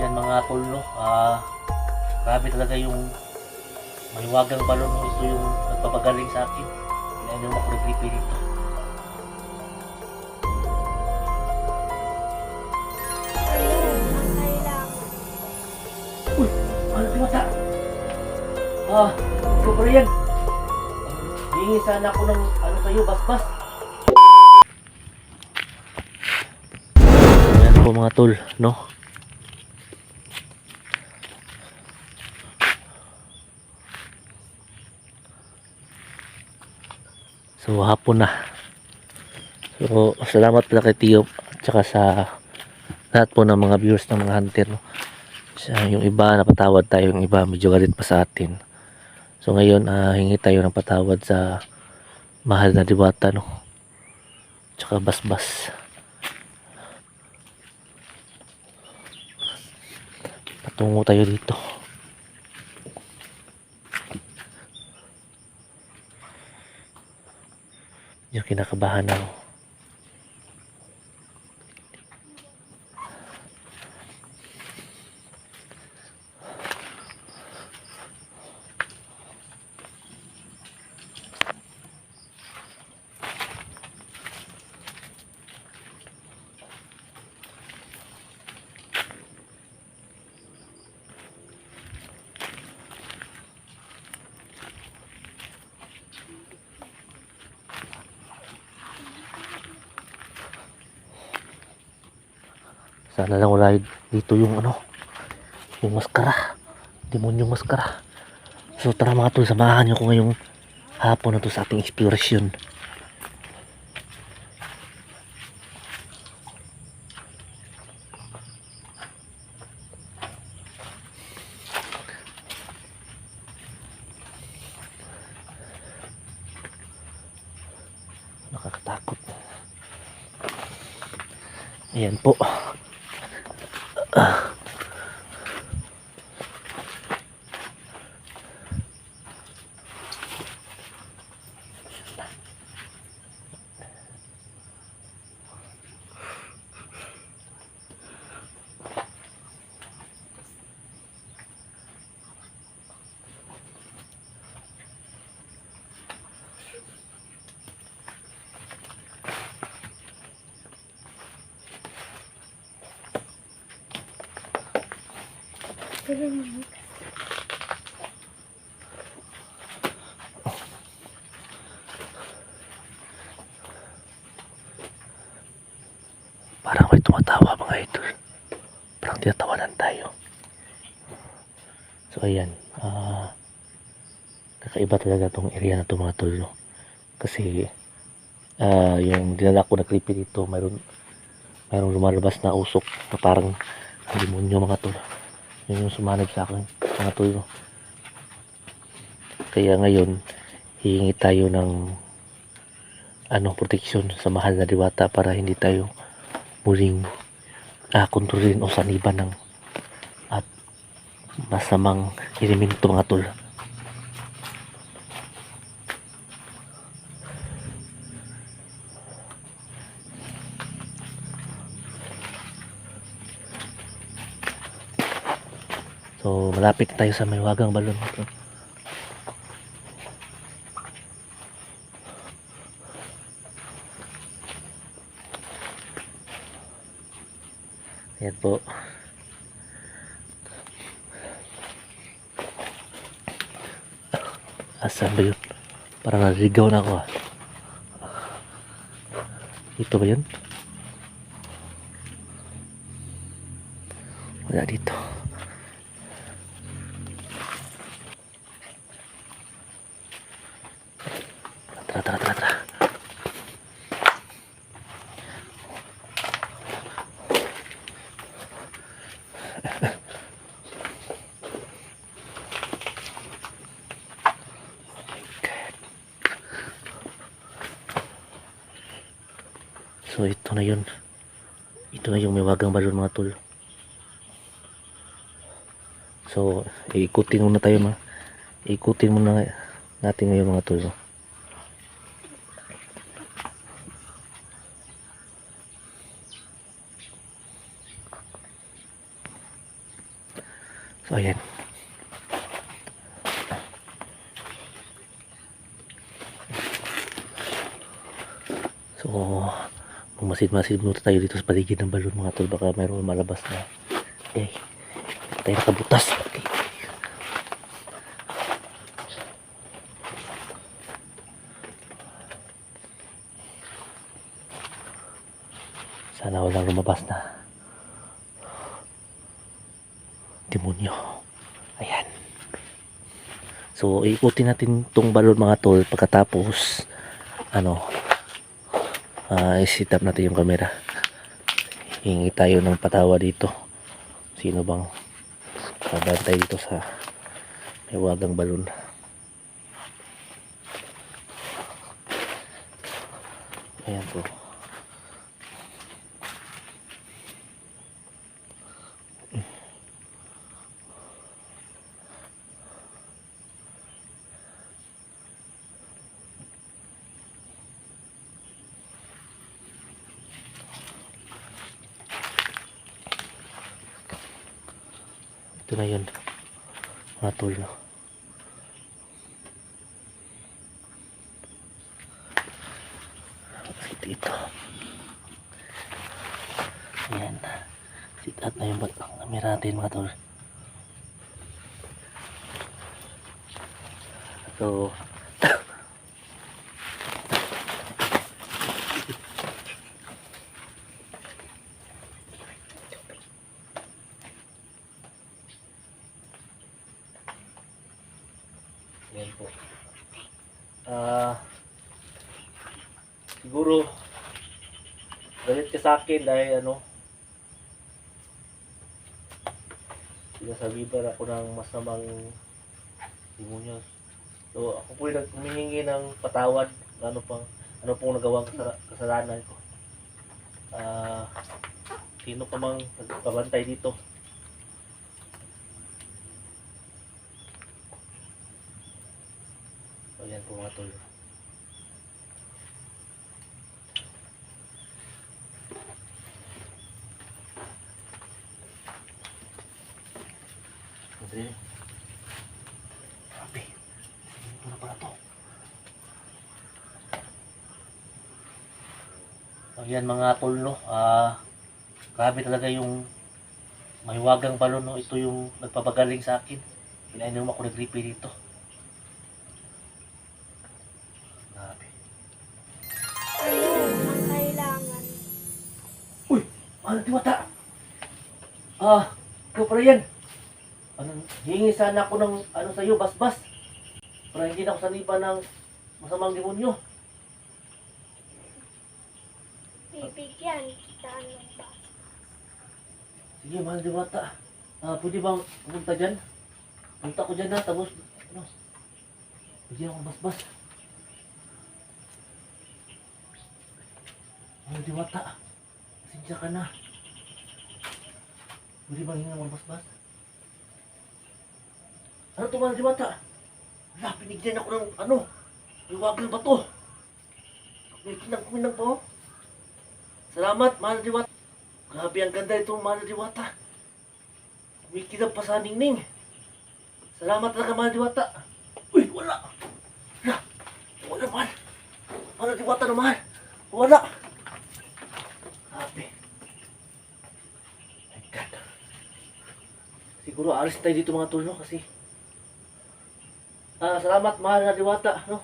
Ayan mga tol, no? Grabe talaga yung maliwagang balon, no? Ito yung nagpapagaling sa akin. Pinainom ako ng gripe dito. Uy! Ano timata? Ito pala yan. Hingi sana ako ng ano sa'yo, basbas. Ayan po mga tol, no? So hapon na. So salamat pala kay Tio at saka sa lahat po ng mga viewers ng mga hunter, no? Yung iba napatawad tayo, yung iba medyo galit pa sa atin. So ngayon hingi tayo ng patawad sa mahal na diwata, no? Tsaka basbas. Patungo tayo dito. Yung kinakabahan ako. Sana lang wala dito yung ano, yung maskara, demonyong maskara. So tara mga tol, samahan nyo ko ngayong hapon na to sa ating exploration. Nakakatakot. Ayan po. Parang may tumatawa mga idol. Parang tinatawanan tayo. So ayan, kakaiba talaga tong area na to mga tol, no? Kasi yung dinala ko na creepy dito, mayroong lumalabas na usok na parang demonyo mga tol. Yun yung sumanib sa akin mga tol, no? Kaya ngayon hihingi tayo ng proteksyon sa mahal na diwata para hindi tayo muling kontrolin o saniban ng at masamang elemento mga tol. So malapit tayo sa may wagang balon. Ayan po. Asan ba yun? Parang naligaw na ako. Dito ba yun? Wala dito. Tara. So ito na yun. Ito na yung may wagang balon mga tol. So ikutin muna natin ngayon mga tol. So ayan. So magmasid-masid muna tayo dito sa paligid ng balon mga tol, baka mayroon malabas na tayo nakabutas. Okay. Sana walang lumabas na demonyo. Ayan. So ikutin natin tong balon mga tol, pagkatapos i-set up natin yung camera. Hingi tayo ng patawa dito. Sino bang babantay dito sa may wagang balon. Ayan po. Ito na yun mga tol, no? Dito ayan, sit up na yung camera natin mga tol. So ayan po. Siguro galit ka sa akin dahil sinasabihan ako ng masamang demonyo. So ako po yung humihingi ng patawad ano pong nagawang kasalanan ko. Sino pa mang nagpabantay dito. So yan po mga tol. Grabe. Ito na pala to. Ayan mga tol, no. Grabe talaga yung mahiwagang balon, no. Ito yung nagpapagaling sa akin. Pinainom ako nag-replay dito. Grabe. Ang kailangan. Uy! Ano diwata? Ikaw pala yan. Hingi sana ako ng sa'yo, basbas. Para hindi na ako saniba ng masamang demonyo. Bibigyan kita ng ba? Sige, mahal diwata. Pwede bang pumunta dyan? Punta ko dyan na, tapos, bigyan akong basbas. Mahal diwata. Pasensya ka na. Pwede bang hinga ng basbas? Ano to mahal diwata? Wala, pinigyan ako ng iwagal ba to? May kinang-kinang pa oh. Salamat mahal diwata. Grabe ang ganda itong mahal diwata. Kumikilap pa sa ningning. Salamat talaga mahal diwata. Uy, wala. Wala mahal. Mahal diwata na mahal. Wala. Grabe. My God. Siguro alis tayo dito mga tulno kasi salamat mahal na diwata, no?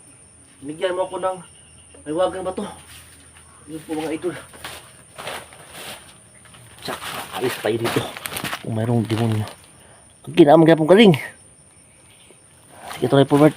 Binigyan mo ako ng may wagang bato. Yun po mga idol. Tsak, alis tayo dito. Kung mayroong demonyo. Ang ginamang pong galing. Sige, tuloy po, Bert.